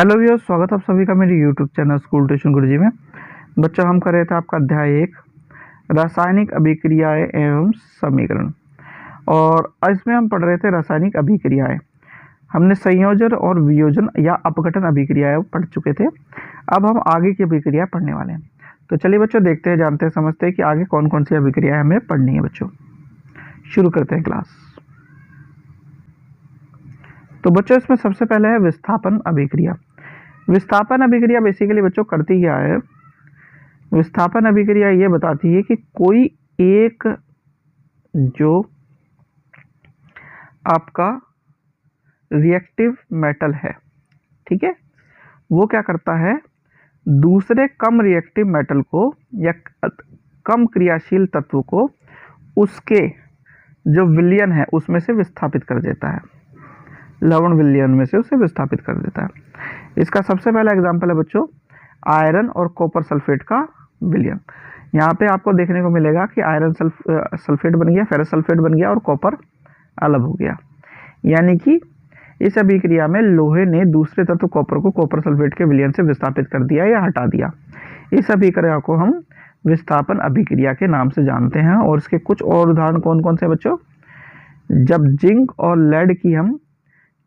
Hello viewers, स्वागत है आप सभी का मेरे यूट्यूब चैनल स्कूल ट्यूशन गुरुजी में। बच्चों, हम कर रहे थे आपका अध्याय 1 रासायनिक अभिक्रियाएं एवं समीकरण, और इसमें हम पढ़ रहे थे रासायनिक अभिक्रियाएं। हमने संयोजन और वियोजन या अपघटन अभिक्रियाएं पढ़ चुके थे। अब हम आगे की अभिक्रिया पढ़ने वाले हैं। तो चलिए बच्चों, देखते हैं, जानते हैं, समझते हैं कि आगे कौन कौन सी अभिक्रियाएं हमें पढ़नी है। बच्चों, शुरू करते हैं क्लास। तो बच्चों, इसमें सबसे पहले है विस्थापन अभिक्रिया। विस्थापन अभिक्रिया बेसिकली बच्चों करती क्या है? विस्थापन अभिक्रिया ये बताती है कि कोई एक जो आपका रिएक्टिव मेटल है, ठीक है, वो क्या करता है, दूसरे कम रिएक्टिव मेटल को या कम क्रियाशील तत्व को उसके जो विलयन है उसमें से विस्थापित कर देता है, लवण विलयन में से उसे विस्थापित कर देता है। इसका सबसे पहला एग्जांपल है बच्चों आयरन और कॉपर सल्फेट का विलयन। यहाँ पे आपको देखने को मिलेगा कि आयरन सल्फेट बन गया, फेरस सल्फेट बन गया और कॉपर अलग हो गया। यानी कि इस अभिक्रिया में लोहे ने दूसरे तत्व कॉपर को कॉपर सल्फेट के विलयन से विस्थापित कर दिया या हटा दिया। इस अभिक्रिया को हम विस्थापन अभिक्रिया के नाम से जानते हैं। और इसके कुछ और उदाहरण कौन कौन से बच्चों? जब जिंक और लेड की हम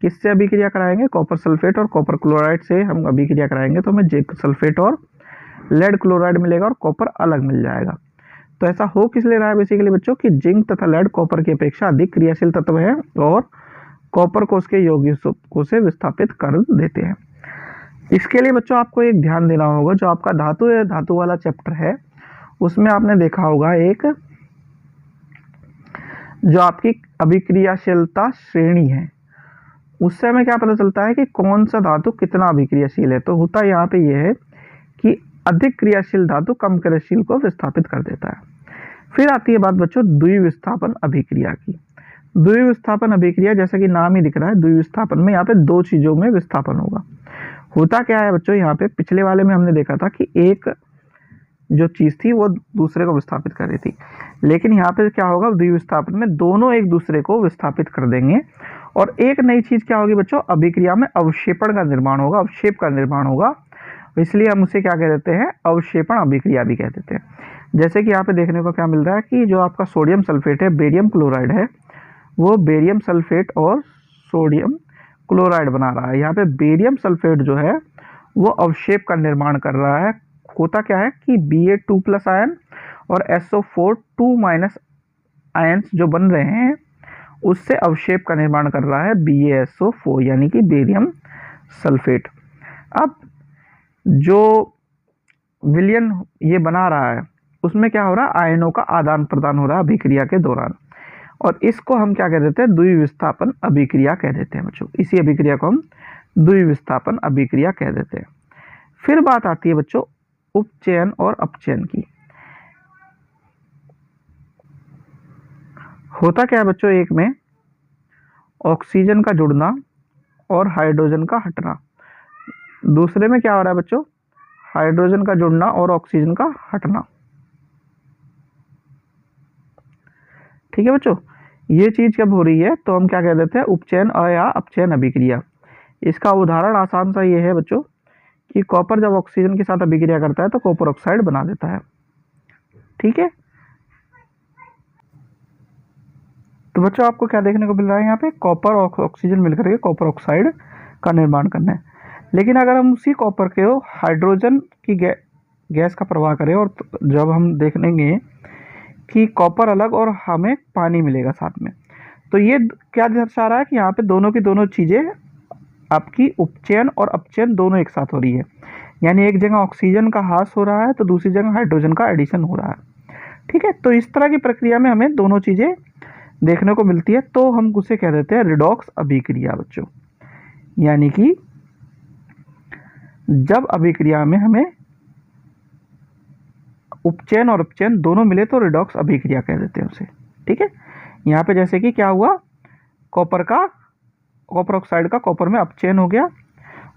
किससे अभिक्रिया कराएंगे, कॉपर सल्फेट और कॉपर क्लोराइड से हम अभिक्रिया कराएंगे, तो हमें जिंक सल्फेट और लेड क्लोराइड मिलेगा और कॉपर अलग मिल जाएगा। तो ऐसा हो किस ले रहा है बेसिकली बच्चों कि जिंक तथा लेड कॉपर की अपेक्षा अधिक क्रियाशील तत्व है और कॉपर को उसके यौगिकों से विस्थापित कर देते हैं। इसके लिए बच्चों आपको एक ध्यान देना होगा, जो आपका धातु वाला चैप्टर है उसमें आपने देखा होगा एक जो आपकी अभिक्रियाशीलता श्रेणी है, उससे हमें क्या पता चलता है कि कौन सा धातु कितना अभिक्रियाशील है। तो होता यहाँ पे यह है कि अधिक क्रियाशील धातु कम क्रियाशील को विस्थापित कर देता है। फिर आती है बात बच्चों द्विविस्थापन अभिक्रिया की। द्विविस्थापन अभिक्रिया, जैसा कि नाम ही दिख रहा है, द्विविस्थापन में यहाँ पे दो चीजों में विस्थापन होगा। होता क्या है बच्चों, यहाँ पे पिछले वाले में हमने देखा था कि एक जो चीज थी वो दूसरे को विस्थापित कर रही थी, लेकिन यहाँ पे क्या होगा, द्विविस्थापन में दोनों एक दूसरे को विस्थापित कर देंगे। और एक नई चीज क्या होगी बच्चों, अभिक्रिया में अवक्षेपण का निर्माण होगा, अवक्षेप का निर्माण होगा। इसलिए हम उसे क्या कह देते हैं, अवक्षेपण अभिक्रिया भी कह देते हैं। जैसे कि यहाँ पे देखने को क्या मिल रहा है कि जो आपका सोडियम सल्फेट है, बेरियम क्लोराइड है, वो बेरियम सल्फेट और सोडियम क्लोराइड बना रहा है। यहाँ पे बेरियम सल्फेट जो है वो अवक्षेप का निर्माण कर रहा है। होता क्या है कि Ba2+ आयन और SO4 2- आयन्स जो बन रहे हैं उससे अवक्षेप का निर्माण कर रहा है BaSO4, यानी कि बेरियम सल्फेट। अब जो विलयन ये बना रहा है उसमें क्या हो रहा है, आयनों का आदान प्रदान हो रहा है अभिक्रिया के दौरान, और इसको हम क्या कह देते हैं, द्विविस्थापन अभिक्रिया कह देते हैं बच्चों। इसी अभिक्रिया को हम द्विविस्थापन अभिक्रिया कह देते हैं। फिर बात आती है बच्चों उपचयन और अपचयन की। होता क्या है बच्चों, एक में ऑक्सीजन का जुड़ना और हाइड्रोजन का हटना, दूसरे में क्या हो रहा है बच्चों, हाइड्रोजन का जुड़ना और ऑक्सीजन का हटना। ठीक है बच्चों, ये चीज जब हो रही है तो हम क्या कह देते हैं, उपचयन या अपचयन अभिक्रिया। इसका उदाहरण आसान सा ये है बच्चों कि कॉपर जब ऑक्सीजन के साथ अभिक्रिया करता है तो कॉपर ऑक्साइड बना देता है। ठीक है, तो बच्चों आपको क्या देखने को मिल रहा है, यहाँ पे कॉपर और ऑक्सीजन मिलकर के कॉपर ऑक्साइड का निर्माण करना है। लेकिन अगर हम उसी कॉपर के हाइड्रोजन की गैस का प्रवाह करें और जब हम देखेंगे कि कॉपर अलग और हमें पानी मिलेगा साथ में, तो ये क्या दर्शा रहा है कि यहाँ पे दोनों की दोनों चीजें आपकी उपचयन और अपचयन दोनों एक साथ हो रही है। यानी एक जगह ऑक्सीजन का ह्रास हो रहा है तो दूसरी जगह हाइड्रोजन का एडिशन हो रहा है। ठीक है, तो इस तरह की प्रक्रिया में हमें दोनों चीजें देखने को मिलती है, तो हम उसे कह देते हैं रिडॉक्स अभिक्रिया बच्चों। यानी कि जब अभिक्रिया में हमें उपचयन और अपचयन दोनों मिले तो रिडॉक्स अभिक्रिया कह देते हैं उसे। ठीक है, यहाँ पे जैसे कि क्या हुआ, कॉपर ऑक्साइड का कॉपर में अपचयन हो गया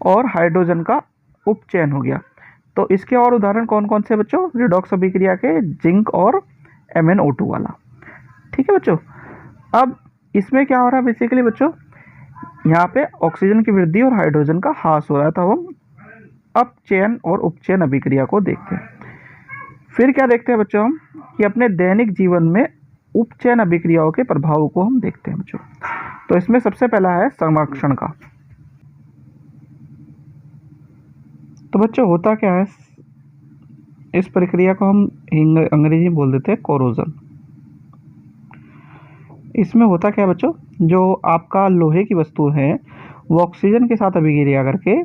और हाइड्रोजन का उपचयन हो गया। तो इसके और उदाहरण कौन कौन से बच्चों, रिडॉक्स अभिक्रिया के जिंक और MnO2 वाला। ठीक है बच्चों, अब इसमें क्या हो रहा है बेसिकली बच्चों, यहाँ पे ऑक्सीजन की वृद्धि और हाइड्रोजन का ह्रास हो रहा है, तो हम अपचयन और उपचयन अभिक्रिया को देखते हैं। फिर क्या देखते हैं बच्चों हम, कि अपने दैनिक जीवन में उपचयन अभिक्रियाओं के प्रभाव को हम देखते हैं बच्चों। तो इसमें सबसे पहला है संरक्षण का। तो बच्चों होता क्या है, इस प्रक्रिया को हम अंग्रेजी में बोल देते हैं कोरोजन। इसमें होता क्या है बच्चों, जो आपका लोहे की वस्तु है वो ऑक्सीजन के साथ अभिक्रिया करके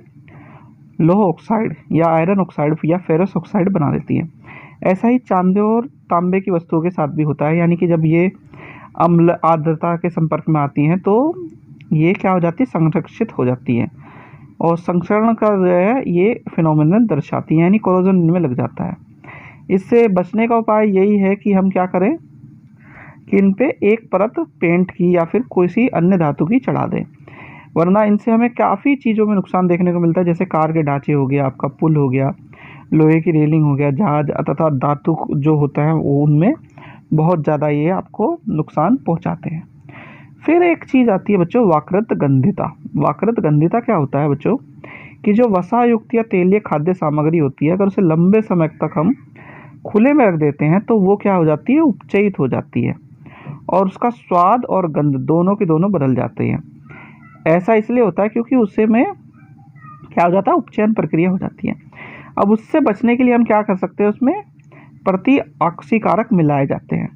लोह ऑक्साइड या आयरन ऑक्साइड या फेरस ऑक्साइड बना देती है। ऐसा ही चांदी और तांबे की वस्तुओं के साथ भी होता है, यानी कि जब ये अम्ल आर्द्रता के संपर्क में आती हैं तो ये क्या हो जाती है, संरक्षित हो जाती है, और संक्षरण का जो है ये फिनोमेनन दर्शाती है, यानी कोरोजन इनमें लग जाता है। इससे बचने का उपाय यही है कि हम क्या करें, कि इन पे एक परत पेंट की या फिर किसी अन्य धातु की चढ़ा दें, वरना इनसे हमें काफ़ी चीज़ों में नुकसान देखने को मिलता है, जैसे कार के ढांचे हो गया, आपका पुल हो गया, लोहे की रेलिंग हो गया, जहाज तथा धातु जो होता है वो उनमें बहुत ज़्यादा ये आपको नुकसान पहुंचाते हैं। फिर एक चीज़ आती है बच्चों वाकृत गंधिता। वाकृत गंधिता क्या होता है बच्चों, कि जो वसा युक्त या तेलीय खाद्य सामग्री होती है, अगर उसे लंबे समय तक हम खुले में रख देते हैं तो वो क्या हो जाती है, उपचयित हो जाती है, और उसका स्वाद और गंध दोनों के दोनों बदल जाते हैं। ऐसा इसलिए होता है क्योंकि उससे में क्या हो जाता है, उपचयन प्रक्रिया हो जाती है। अब उससे बचने के लिए हम क्या कर सकते हैं, उसमें प्रति ऑक्सीकारक मिलाए जाते हैं।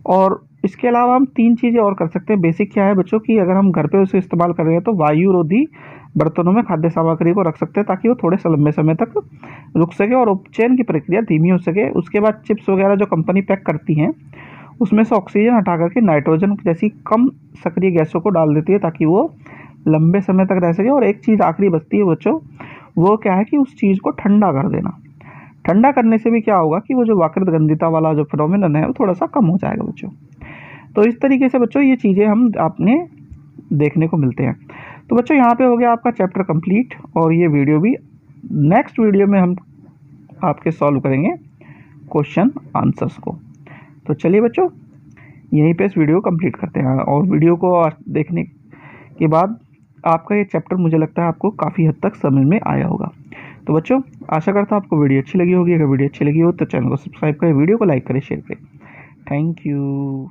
और इसके अलावा हम 3 चीज़ें और कर सकते हैं। बेसिक क्या है बच्चों, कि अगर हम घर पे उसे इस्तेमाल कर रहे हैं तो वायुरोधी बर्तनों में खाद्य सामग्री को रख सकते हैं, ताकि वो थोड़े से लंबे समय तक रुक सके और उपचयन की प्रक्रिया धीमी हो सके। उसके बाद चिप्स वगैरह जो कंपनी पैक करती हैं उसमें से ऑक्सीजन हटा करके नाइट्रोजन जैसी कम सक्रिय गैसों को डाल देती है, ताकि वो लंबे समय तक रह सके। और एक चीज़ आखिरी बचती है बच्चों, वो क्या है कि उस चीज़ को ठंडा कर देना। ठंडा करने से भी क्या होगा कि वो जो वाकृत गंधिता वाला जो फिनोमेनन है वो थोड़ा सा कम हो जाएगा बच्चों। तो इस तरीके से बच्चों ये चीज़ें हम आपने देखने को मिलते हैं। तो बच्चों यहाँ पे हो गया आपका चैप्टर कंप्लीट, और ये वीडियो भी नेक्स्ट वीडियो में हम आपके सॉल्व करेंगे क्वेश्चन आंसर्स को। तो चलिए बच्चों यहीं पे इस वीडियो को कंप्लीट करते हैं, और वीडियो को देखने के बाद आपका ये चैप्टर मुझे लगता है आपको काफ़ी हद तक समझ में आया होगा। तो बच्चों आशा करता हूँ आपको वीडियो अच्छी लगी होगी। अगर वीडियो अच्छी लगी हो तो चैनल को सब्सक्राइब करें, वीडियो को लाइक करें, शेयर करें। Thank you.